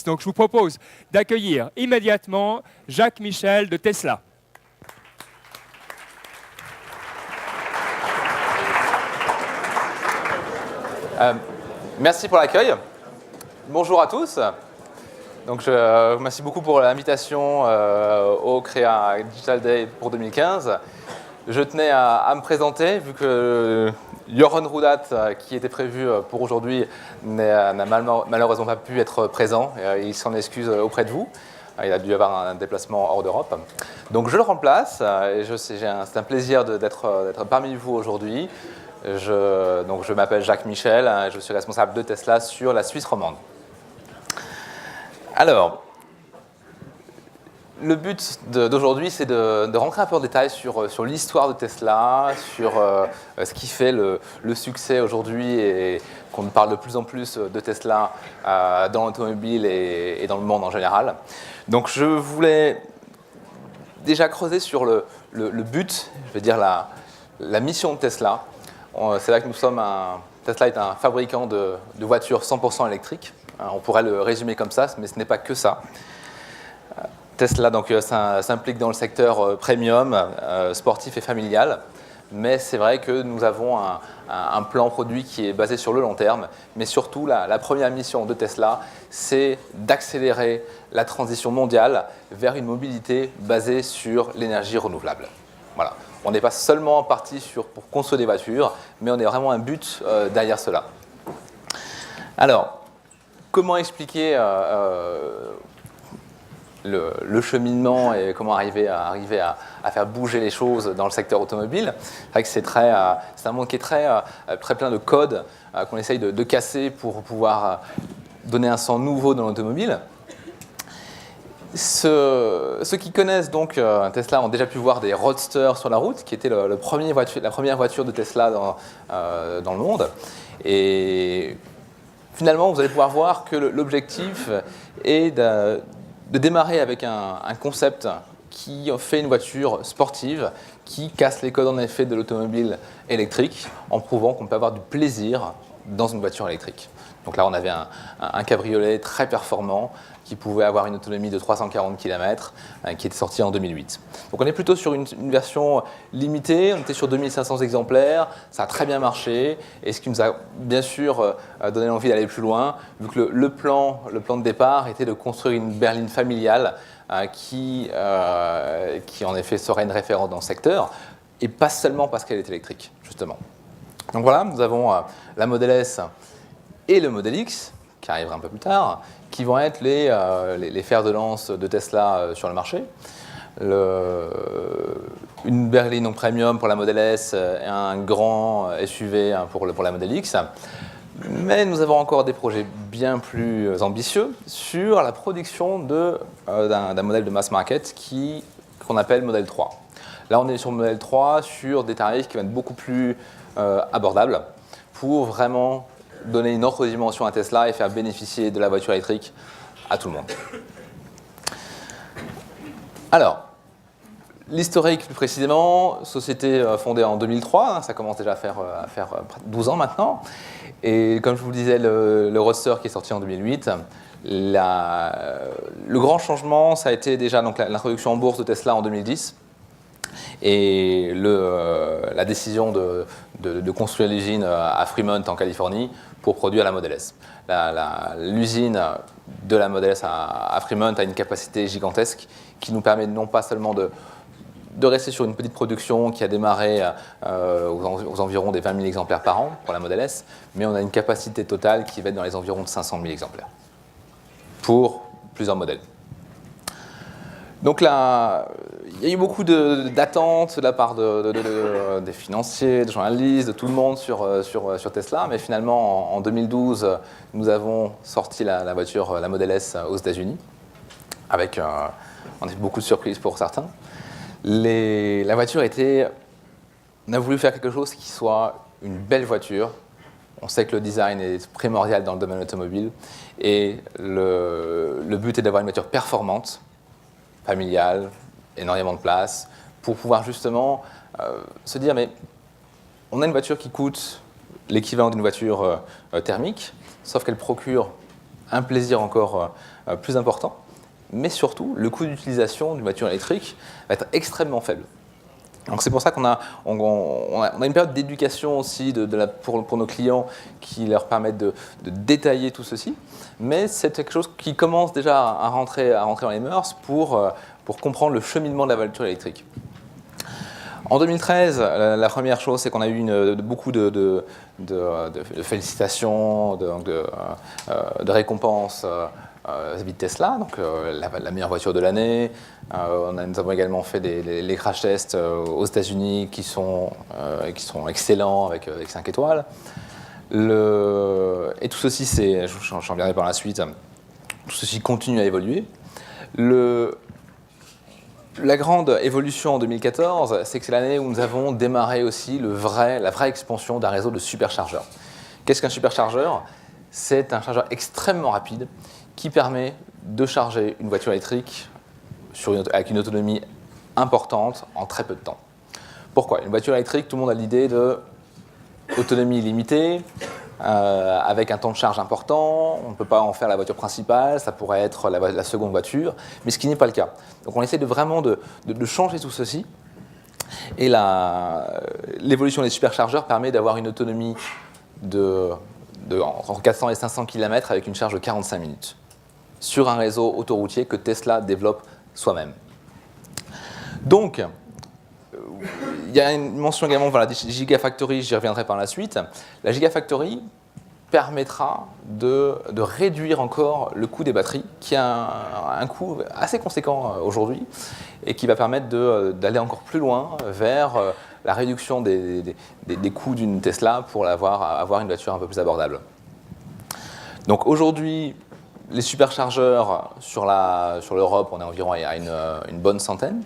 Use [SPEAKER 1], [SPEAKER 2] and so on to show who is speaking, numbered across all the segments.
[SPEAKER 1] Donc je vous propose d'accueillir immédiatement Jacques Michel de Tesla.
[SPEAKER 2] Merci pour l'accueil. Bonjour à tous. Donc je vous remercie beaucoup pour l'invitation au Créa Digital Day pour 2015. Je tenais à me présenter, vu que Jochen Roudat, qui était prévu pour aujourd'hui, n'a malheureusement pas pu être présent. Il s'en excuse auprès de vous. Il a dû avoir un déplacement hors d'Europe. Donc je le remplace. Et c'est un plaisir d'être parmi vous aujourd'hui. Je m'appelle Jacques Michel. Je suis responsable de Tesla sur la Suisse romande. Alors, le but d'aujourd'hui, c'est de rentrer un peu en détail sur l'histoire de Tesla, sur ce qui fait le succès aujourd'hui et qu'on parle de plus en plus de Tesla dans l'automobile et dans le monde en général. Donc je voulais déjà creuser sur le but, je vais dire la mission de Tesla. C'est là que Tesla est un fabricant de voitures 100% électriques. On pourrait le résumer comme ça, mais ce n'est pas que ça. Tesla s'implique dans le secteur premium, sportif et familial, mais c'est vrai que nous avons un plan produit qui est basé sur le long terme, mais surtout la première mission de Tesla, c'est d'accélérer la transition mondiale vers une mobilité basée sur l'énergie renouvelable. Voilà. On n'est pas seulement parti pour construire des voitures, mais on a vraiment un but derrière cela. Alors, comment expliquer le cheminement et comment arriver à faire bouger les choses dans le secteur automobile? C'est vrai que c'est un monde qui est très plein de codes qu'on essaye de casser pour pouvoir donner un sens nouveau dans l'automobile. Ceux qui connaissent donc Tesla ont déjà pu voir des Roadsters sur la route, qui était la première voiture de Tesla dans le monde. Et finalement, vous allez pouvoir voir que l'objectif est de démarrer avec un concept qui fait une voiture sportive, qui casse les codes en effet de l'automobile électrique, en prouvant qu'on peut avoir du plaisir dans une voiture électrique. Donc là, on avait un cabriolet très performant qui pouvait avoir une autonomie de 340 km, qui était sorti en 2008. Donc on est plutôt sur une version limitée, on était sur 2500 exemplaires, ça a très bien marché, et ce qui nous a bien sûr donné envie d'aller plus loin, vu que le plan de départ était de construire une berline familiale qui en effet serait une référence dans le secteur, et pas seulement parce qu'elle est électrique, justement. Donc voilà, nous avons la Model S et le Model X, qui arrivera un peu plus tard, qui vont être les fers de lance de Tesla sur le marché. Une berline en premium pour la Model S et un grand SUV pour la Model X. Mais nous avons encore des projets bien plus ambitieux sur la production d'un modèle de mass market qu'on appelle Model 3. Là, on est sur Model 3 sur des tarifs qui vont être beaucoup plus abordables pour vraiment donner une autre dimension à Tesla et faire bénéficier de la voiture électrique à tout le monde. Alors, l'historique plus précisément, société fondée en 2003, ça commence déjà à faire 12 ans maintenant. Et comme je vous le disais, le Roadster qui est sorti en 2008, le grand changement, ça a été déjà l'introduction en bourse de Tesla en 2010. Et la décision de construire l'usine à Fremont en Californie pour produire la Model S. L'usine de la Model S à Fremont a une capacité gigantesque qui nous permet non pas seulement de rester sur une petite production qui a démarré aux environs des 20 000 exemplaires par an pour la Model S, mais on a une capacité totale qui va être dans les environs de 500 000 exemplaires pour plusieurs modèles. Donc là, il y a eu beaucoup d'attentes de la part des financiers, des journalistes, de tout le monde sur Tesla, mais finalement, en 2012, nous avons sorti la voiture, la Model S, aux États-Unis, avec On a eu beaucoup de surprises pour certains. La voiture on a voulu faire quelque chose qui soit une belle voiture. On sait que le design est primordial dans le domaine automobile. Et le but est d'avoir une voiture performante, familiale, énormément de place, pour pouvoir justement se dire, mais on a une voiture qui coûte l'équivalent d'une voiture thermique, sauf qu'elle procure un plaisir encore plus important. Mais surtout, le coût d'utilisation d'une voiture électrique va être extrêmement faible. Donc c'est pour ça qu'on a une période d'éducation aussi pour nos clients qui leur permettent de détailler tout ceci. Mais c'est quelque chose qui commence déjà à rentrer dans les mœurs pour comprendre le cheminement de la voiture électrique. En 2013, la première chose, c'est qu'on a eu beaucoup de félicitations, de récompenses vis-à-vis de Tesla, donc la meilleure voiture de l'année. Nous avons également fait les crash tests aux États-Unis qui sont excellents avec 5 étoiles. Et tout ceci, j'en reviendrai par la suite, tout ceci continue à évoluer. La grande évolution en 2014, c'est que c'est l'année où nous avons démarré aussi la vraie expansion d'un réseau de superchargeurs. Qu'est-ce qu'un superchargeur ? C'est un chargeur extrêmement rapide qui permet de charger une voiture électrique avec une autonomie importante en très peu de temps. Pourquoi ? Une voiture électrique, tout le monde a l'idée d'autonomie limitée, avec un temps de charge important. On ne peut pas en faire la voiture principale, ça pourrait être la seconde voiture, mais ce qui n'est pas le cas. Donc on essaie vraiment de changer tout ceci. Et l'évolution des superchargeurs permet d'avoir une autonomie entre 400 et 500 km avec une charge de 45 minutes sur un réseau autoroutier que Tesla développe soi-même. Donc, il y a une mention également des Gigafactory, j'y reviendrai par la suite. La Gigafactory permettra de réduire encore le coût des batteries, qui a un coût assez conséquent aujourd'hui, et qui va permettre d'aller encore plus loin vers la réduction des coûts d'une Tesla pour avoir une voiture un peu plus abordable. Donc aujourd'hui, les superchargeurs sur l'Europe, on est environ à une bonne centaine,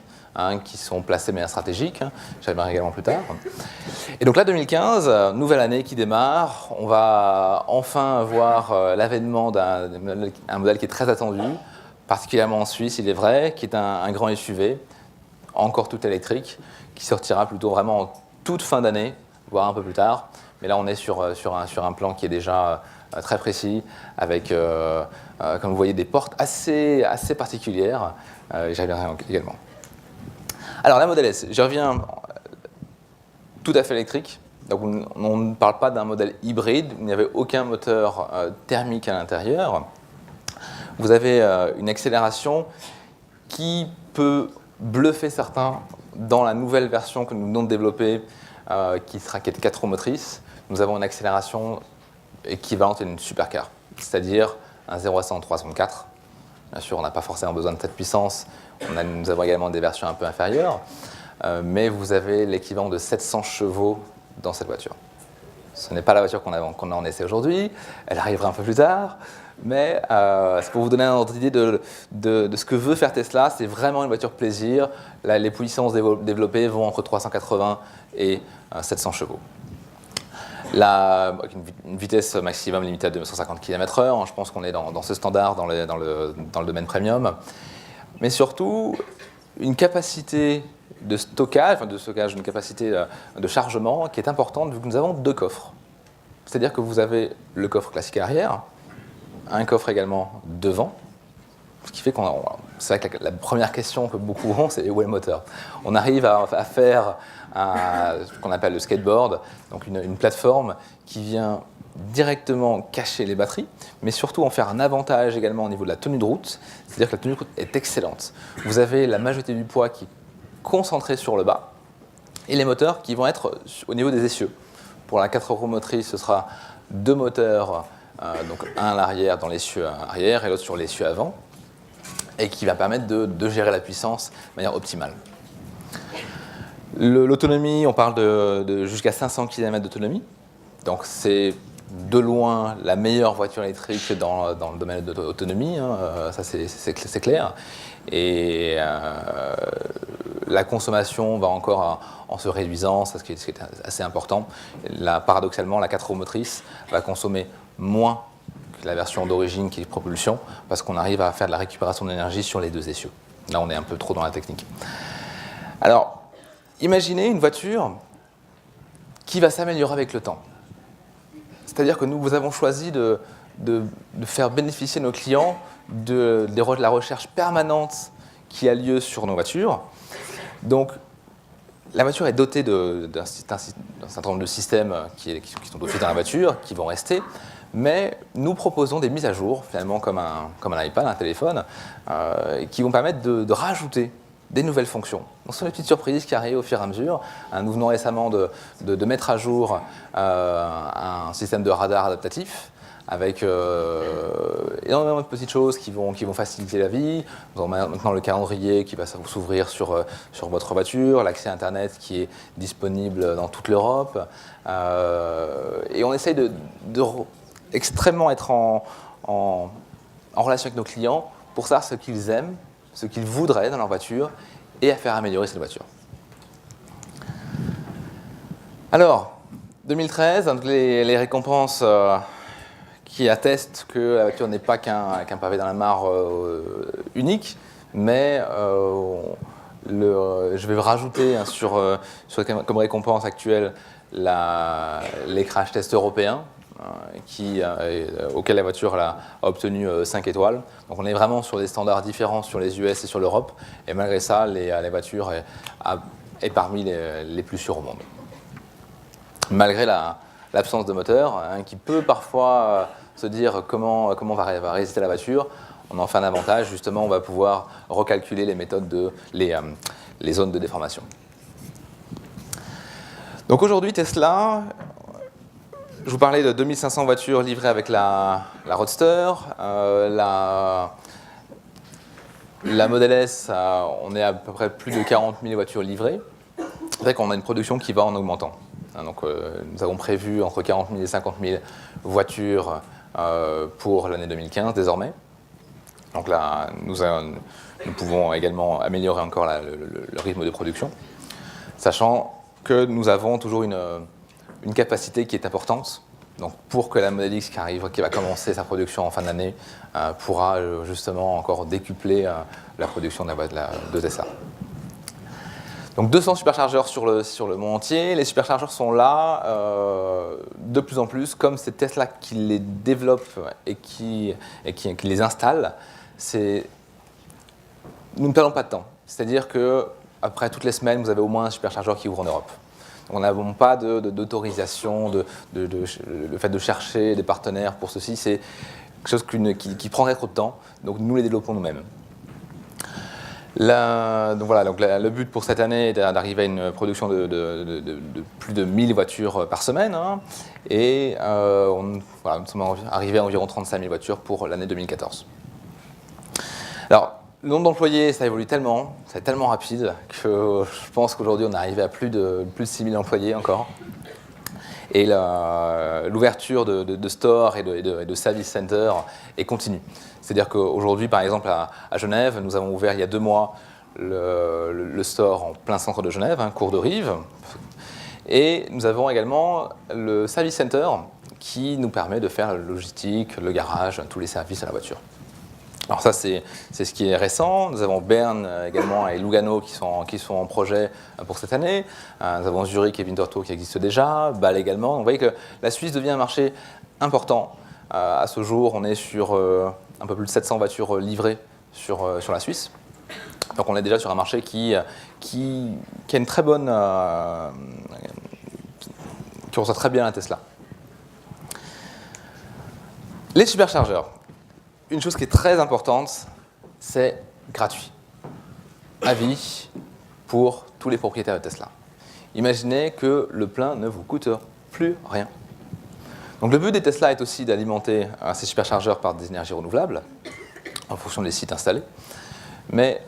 [SPEAKER 2] qui sont placés de manière stratégique. J'y reviendrai également plus tard. Et donc là, 2015, nouvelle année qui démarre. On va enfin voir l'avènement d'un modèle qui est très attendu, particulièrement en Suisse, il est vrai, qui est un grand SUV, encore tout électrique, qui sortira plutôt vraiment en toute fin d'année, voire un peu plus tard. Mais là, on est sur un plan qui est déjà très précis, avec, comme vous voyez, des portes assez particulières. J'y reviendrai également. Alors, la Model S, j'y reviens, tout à fait électrique. Donc, on ne parle pas d'un modèle hybride, il n'y avait aucun moteur thermique à l'intérieur. Vous avez une accélération qui peut bluffer certains dans la nouvelle version que nous venons de développer, qui est 4 roues motrices. Nous avons une accélération équivalente à une supercar, c'est-à-dire un 0 à 100 en 3,4. Bien sûr, on n'a pas forcément besoin de cette puissance. Nous avons également des versions un peu inférieures, mais vous avez l'équivalent de 700 chevaux dans cette voiture. Ce n'est pas la voiture qu'on a en essai aujourd'hui, elle arrivera un peu plus tard, mais c'est pour vous donner un ordre d'idée de ce que veut faire Tesla. C'est vraiment une voiture plaisir. Là, les puissances développées vont entre 380 et 700 chevaux. Une vitesse maximum limitée à 250 km/h, je pense qu'on est dans ce standard dans le domaine premium. Mais surtout, une capacité de stockage, une capacité de chargement qui est importante vu que nous avons 2 coffres. C'est-à-dire que vous avez le coffre classique arrière, un coffre également devant, ce qui fait c'est vrai que la première question que beaucoup ont, c'est où est le moteur ? On arrive à faire ce qu'on appelle le skateboard, donc une plateforme qui vient directement cacher les batteries, mais surtout en faire un avantage également au niveau de la tenue de route, c'est-à-dire que la tenue de route est excellente. Vous avez la majorité du poids qui est concentré sur le bas, et les moteurs qui vont être au niveau des essieux. Pour la 4 roues motrices, ce sera 2 moteurs, donc un à l'arrière dans l'essieu arrière et l'autre sur l'essieu avant, et qui va permettre de gérer la puissance de manière optimale. L'autonomie, on parle de jusqu'à 500 km d'autonomie. Donc c'est de loin la meilleure voiture électrique dans le domaine de l'autonomie, hein, ça c'est clair. Et la consommation va encore en se réduisant, ce qui est assez important. Là, paradoxalement, la 4 roues motrices va consommer moins que la version d'origine qui est propulsion, parce qu'on arrive à faire de la récupération d'énergie sur les deux essieux. Là, on est un peu trop dans la technique. Alors, imaginez une voiture qui va s'améliorer avec le temps. C'est-à-dire que nous avons choisi de faire bénéficier nos clients de la recherche permanente qui a lieu sur nos voitures. Donc, la voiture est dotée d'un certain nombre de systèmes qui sont dotés dans la voiture, qui vont rester, mais nous proposons des mises à jour, finalement comme un iPad, un téléphone, qui vont permettre de rajouter des nouvelles fonctions. Donc, ce sont des petites surprises qui arrivent au fur et à mesure. Nous venons récemment de mettre à jour un système de radar adaptatif avec énormément de petites choses qui vont faciliter la vie. Nous avons maintenant le calendrier qui va s'ouvrir sur votre voiture, l'accès Internet qui est disponible dans toute l'Europe. Et on essaye de extrêmement être en relation avec nos clients pour savoir ce qu'ils aiment, ce qu'ils voudraient dans leur voiture et à faire améliorer cette voiture. Alors, 2013, les récompenses qui attestent que la voiture n'est pas qu'un pavé dans la mare unique, mais je vais rajouter comme récompense actuelle les crash tests européens, auquel la voiture a obtenu 5 étoiles. Donc on est vraiment sur des standards différents sur les US et sur l'Europe. Et malgré ça, la voiture est parmi les plus sûres au monde. Malgré l'absence de moteur, qui peut parfois se dire comment va résister la voiture, on en fait un avantage. Justement, on va pouvoir recalculer les méthodes les zones de déformation. Donc aujourd'hui, Tesla... Je vous parlais de 2500 voitures livrées avec la Roadster. La Model S, on est à peu près plus de 40 000 voitures livrées. C'est vrai qu'on a une production qui va en augmentant. Donc, nous avons prévu entre 40 000 et 50 000 voitures pour l'année 2015 désormais. Donc là, nous pouvons également améliorer encore le rythme de production, sachant que nous avons toujours une capacité qui est importante. Donc pour que la Model X qui va commencer sa production en fin d'année pourra justement encore décupler la production de Tesla. Donc 200 superchargeurs sur le monde entier. Les superchargeurs sont là de plus en plus, comme c'est Tesla qui les développe et qui les installe. Nous ne perdons pas de temps. C'est-à-dire qu'après toutes les semaines, vous avez au moins un superchargeur qui ouvre en Europe. On n'avons pas d'autorisation, le fait de chercher des partenaires pour ceci, c'est quelque chose qui prendrait trop de temps, donc nous les développons nous-mêmes. Donc le but pour cette année est d'arriver à une production de plus de 1000 voitures par semaine, hein, et nous sommes arrivés à environ 35 000 voitures pour l'année 2014. Alors, le nombre d'employés, ça évolue tellement, c'est tellement rapide que je pense qu'aujourd'hui on est arrivé à plus de 6 000 employés encore. Et l'ouverture de stores et de service centers est continue. C'est-à-dire qu'aujourd'hui, par exemple, à Genève, nous avons ouvert il y a 2 mois le store en plein centre de Genève, cours de Rive. Et nous avons également le service center qui nous permet de faire la logistique, le garage, tous les services à la voiture. Alors ça, c'est ce qui est récent. Nous avons Berne également et Lugano qui sont en projet pour cette année. Nous avons Zurich et Winterthur qui existent déjà, Bâle également. Donc, vous voyez que la Suisse devient un marché important. À ce jour, on est sur un peu plus de 700 voitures livrées sur la Suisse. Donc on est déjà sur un marché qui a une très bonne... qui reçoit très bien la Tesla. Les superchargeurs. Une chose qui est très importante, c'est gratuit. À vie pour tous les propriétaires de Tesla. Imaginez que le plein ne vous coûte plus rien. Donc le but des Tesla est aussi d'alimenter ces superchargeurs par des énergies renouvelables, en fonction des sites installés. Mais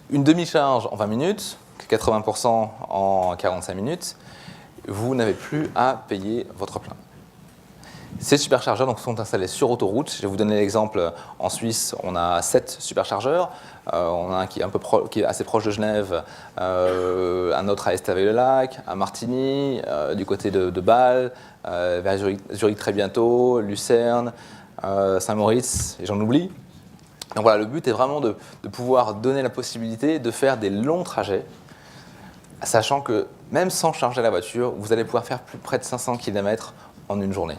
[SPEAKER 2] une demi-charge en 20 minutes, 80% en 45 minutes, vous n'avez plus à payer votre plein. Ces superchargeurs donc, sont installés sur autoroute. Je vais vous donner l'exemple. En Suisse, on a 7 superchargeurs. On a un qui est assez proche de Genève, un autre à Estavayer-le-Lac, à Martigny, du côté de Bâle, vers Zurich très bientôt, Lucerne, Saint-Moritz, et j'en oublie. Donc voilà, le but est vraiment de pouvoir donner la possibilité de faire des longs trajets, sachant que même sans charger la voiture, vous allez pouvoir faire près de 500 km en une journée.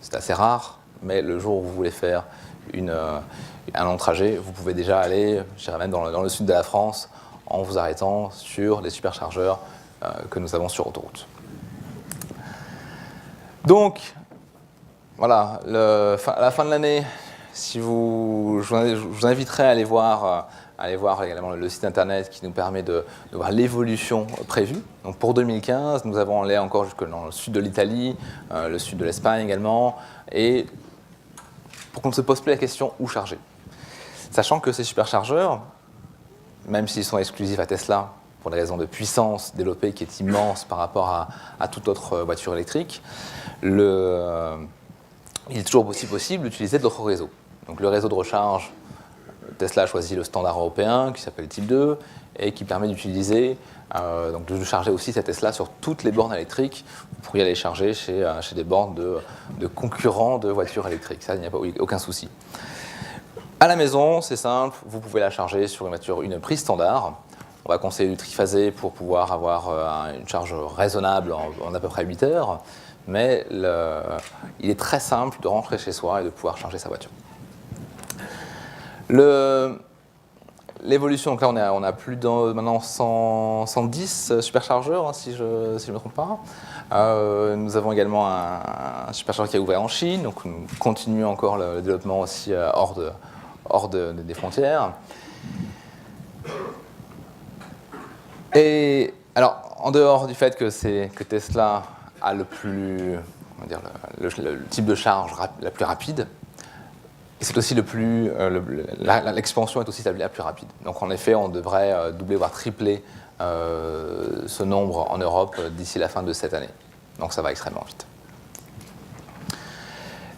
[SPEAKER 2] C'est assez rare, mais le jour où vous voulez faire un long trajet, vous pouvez déjà aller, je dirais même dans le sud de la France, en vous arrêtant sur les superchargeurs que nous avons sur autoroute. Donc, voilà, à la fin de l'année, je vous inviterai à aller voir également le site internet qui nous permet de voir l'évolution prévue. Donc pour 2015, nous avons allé encore jusque dans le sud de l'Italie, le sud de l'Espagne également, et pour qu'on ne se pose plus la question où charger. Sachant que ces superchargeurs, même s'ils sont exclusifs à Tesla, pour des raisons de puissance développée qui est immense par rapport à toute autre voiture électrique, il est toujours aussi possible d'utiliser d'autres réseaux. Donc le réseau de recharge, Tesla a choisi le standard européen qui s'appelle Type 2 et qui permet d'utiliser, donc de charger aussi cette Tesla sur toutes les bornes électriques. Vous pourriez aller charger chez des bornes de concurrents de voitures électriques. Ça, il n'y a aucun souci. À la maison, c'est simple, vous pouvez la charger sur une prise standard. On va conseiller du triphasé pour pouvoir avoir une charge raisonnable en à peu près 8 heures. Mais il est très simple de rentrer chez soi et de pouvoir charger sa voiture. L'évolution, donc là on a plus de maintenant 110 superchargeurs, hein, si je ne me trompe pas. Nous avons également un superchargeur qui a ouvert en Chine, donc nous continuons encore le développement aussi hors des frontières. Et alors, en dehors du fait que Tesla a le type de charge la plus rapide, et c'est aussi l'expansion est aussi la plus rapide. Donc en effet, on devrait doubler, voire tripler ce nombre en Europe d'ici la fin de cette année. Donc ça va extrêmement vite.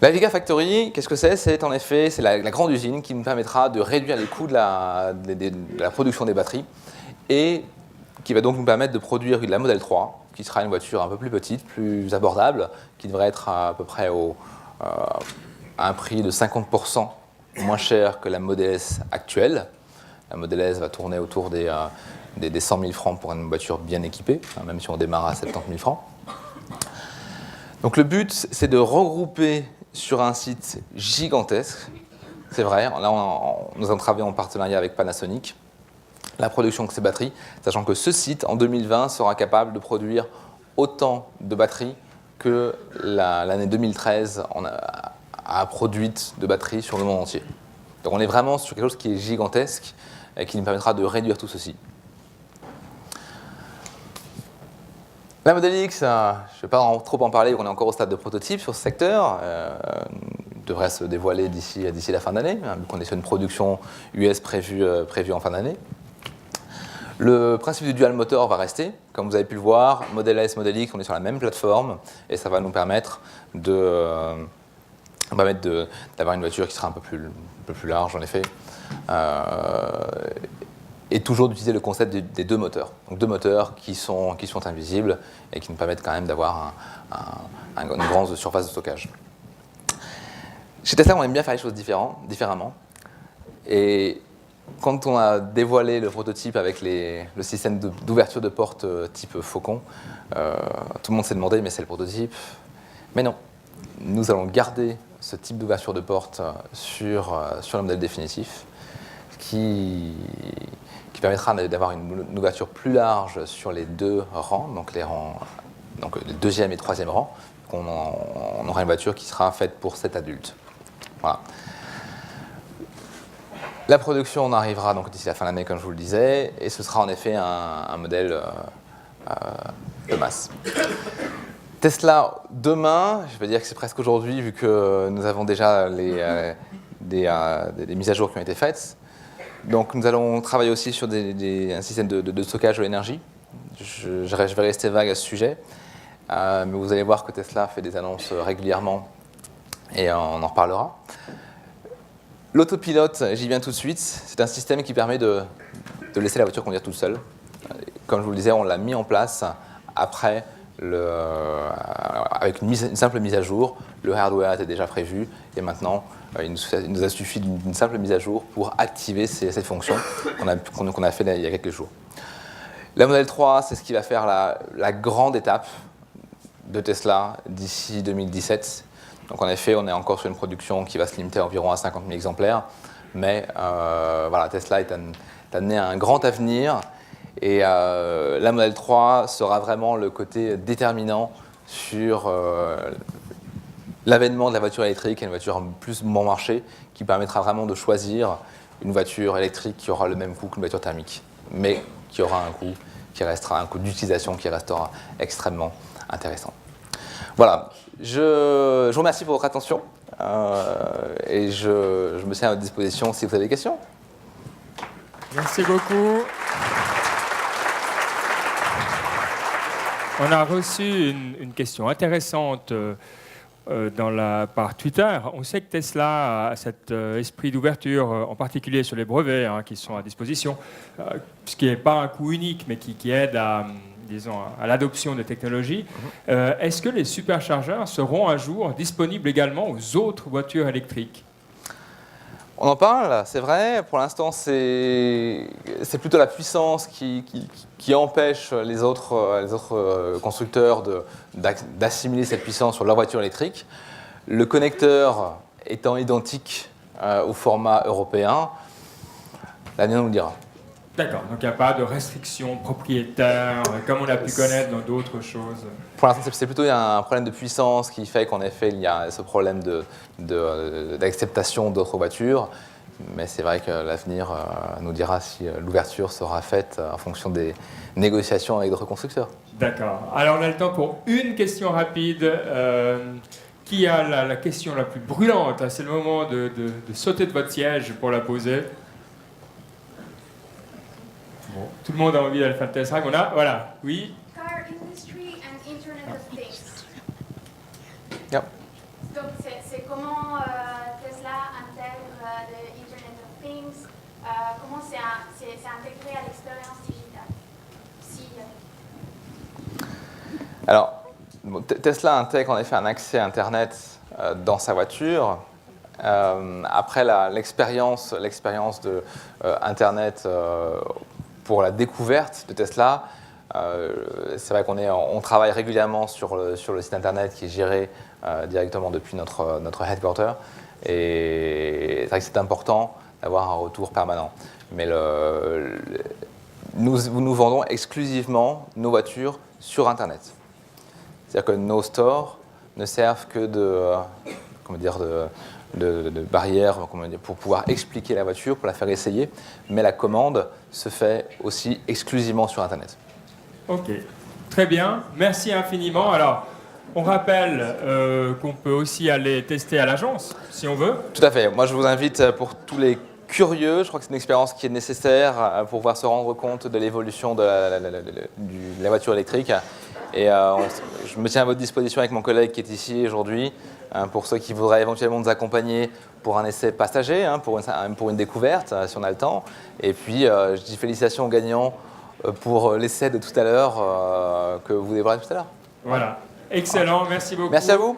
[SPEAKER 2] La Gigafactory, qu'est-ce que c'est? C'est en effet la grande usine qui nous permettra de réduire les coûts de la production des batteries et qui va donc nous permettre de produire la Model 3, qui sera une voiture un peu plus petite, plus abordable, qui devrait être à peu près à un prix de 50% moins cher que la Model S actuelle. La Model S va tourner autour des 100 000 francs pour une voiture bien équipée, même si on démarre à 70 000 francs. Donc le but, c'est de regrouper sur un site gigantesque, c'est vrai, là nous avons travaillé en partenariat avec Panasonic, la production de ces batteries, sachant que ce site, en 2020, sera capable de produire autant de batteries que l'année 2013 a produite de batteries sur le monde entier. Donc on est vraiment sur quelque chose qui est gigantesque et qui nous permettra de réduire tout ceci. La Model X, je ne vais pas trop en parler, on est encore au stade de prototype sur ce secteur. Il devrait se dévoiler d'ici la fin d'année, vu qu'on est sur une production US prévue en fin d'année. Le principe du dual motor va rester. Comme vous avez pu le voir, Model S, Model X, on est sur la même plateforme et ça va nous permettre d'avoir une voiture qui sera un peu plus large en effet. Et toujours d'utiliser le concept des deux moteurs. Donc deux moteurs qui sont invisibles et qui nous permettent quand même d'avoir une grande surface de stockage. Chez Tesla, on aime bien faire les choses différemment. Et quand on a dévoilé le prototype avec le système d'ouverture de porte type Faucon, tout le monde s'est demandé, mais c'est le prototype. Mais non, nous allons garder ce type d'ouverture de porte sur le modèle définitif qui permettra d'avoir une ouverture plus large sur les deux rangs, donc le deuxième et troisième rang. On aura une voiture qui sera faite pour 7 adultes. Voilà. La production en arrivera donc d'ici la fin de l'année, comme je vous le disais, et ce sera en effet un modèle de masse. Tesla, demain, je vais dire que c'est presque aujourd'hui, vu que nous avons déjà des mises à jour qui ont été faites. Donc nous allons travailler aussi sur un système de stockage de l'énergie. Je vais rester vague à ce sujet, mais vous allez voir que Tesla fait des annonces régulièrement et on en reparlera. L'autopilote, j'y viens tout de suite, c'est un système qui permet de laisser la voiture conduire toute seule. Comme je vous le disais, on l'a mis en place après, avec une simple mise à jour. Le hardware était déjà prévu et maintenant, il nous a suffi d'une simple mise à jour pour activer cette fonction qu'on a fait il y a quelques jours. La Model 3, c'est ce qui va faire la grande étape de Tesla d'ici 2017. Donc en effet, on est encore sur une production qui va se limiter à environ à 50 000 exemplaires. Mais voilà, Tesla est amené à un grand avenir. Et la Model 3 sera vraiment le côté déterminant sur l'avènement de la voiture électrique et une voiture plus bon marché qui permettra vraiment de choisir une voiture électrique qui aura le même coût qu'une voiture thermique, mais qui aura un coût qui restera un coût d'utilisation qui restera extrêmement intéressant. Voilà, je vous remercie pour votre attention et je me tiens à votre disposition si vous avez des questions.
[SPEAKER 1] Merci beaucoup. On a reçu une question intéressante par Twitter. On sait que Tesla a cet esprit d'ouverture, en particulier sur les brevets qui sont à disposition, ce qui n'est pas un coût unique, mais qui aide à l'adoption de technologies. Est-ce que les superchargeurs seront un jour disponibles également aux autres voitures électriques ?
[SPEAKER 2] On en parle, c'est vrai. Pour l'instant, c'est plutôt la puissance qui empêche les autres constructeurs d'assimiler cette puissance sur leur voiture électrique. Le connecteur étant identique au format européen, l'avenir nous le dira.
[SPEAKER 1] D'accord, donc il n'y a pas de restriction propriétaire, comme on a pu connaître dans d'autres choses.
[SPEAKER 2] Pour l'instant, c'est plutôt un problème de puissance qui fait qu'en effet, il y a ce problème d'acceptation d'autres voitures. Mais c'est vrai que l'avenir nous dira si l'ouverture sera faite en fonction des négociations avec d'autres constructeurs.
[SPEAKER 1] D'accord. Alors on a le temps pour une question rapide. Qui a la question la plus brûlante? C'est le moment de sauter de votre siège pour la poser. Bon, tout le monde a envie d'aller faire le test drive. Voilà, oui.
[SPEAKER 3] Car industry and Internet of Things.
[SPEAKER 2] Yep.
[SPEAKER 3] Donc c'est comment Tesla intègre le Internet of Things, comment c'est intégré à l'expérience digitale.
[SPEAKER 2] Alors, Tesla intègre en effet un accès à Internet dans sa voiture. Après l'expérience de Internet pour la découverte de Tesla, c'est vrai qu'on travaille régulièrement sur le site Internet qui est géré directement depuis notre headquarter. Et c'est vrai que c'est important d'avoir un retour permanent. Mais nous vendons exclusivement nos voitures sur Internet. C'est-à-dire que nos stores ne servent que de barrières pour pouvoir expliquer la voiture, pour la faire essayer, mais la commande se fait aussi exclusivement sur Internet.
[SPEAKER 1] Ok, très bien, merci infiniment. Alors, on rappelle qu'on peut aussi aller tester à l'agence, si on veut.
[SPEAKER 2] Tout à fait, moi je vous invite pour tous les curieux, je crois que c'est une expérience qui est nécessaire pour pouvoir se rendre compte de l'évolution de la voiture électrique. Et je me tiens à votre disposition avec mon collègue qui est ici aujourd'hui, pour ceux qui voudraient éventuellement nous accompagner pour un essai passager, pour une découverte, si on a le temps. Et puis, je dis félicitations aux gagnants pour l'essai de tout à l'heure que vous dévoilerez tout à l'heure.
[SPEAKER 1] Voilà, excellent, merci beaucoup.
[SPEAKER 2] Merci à vous.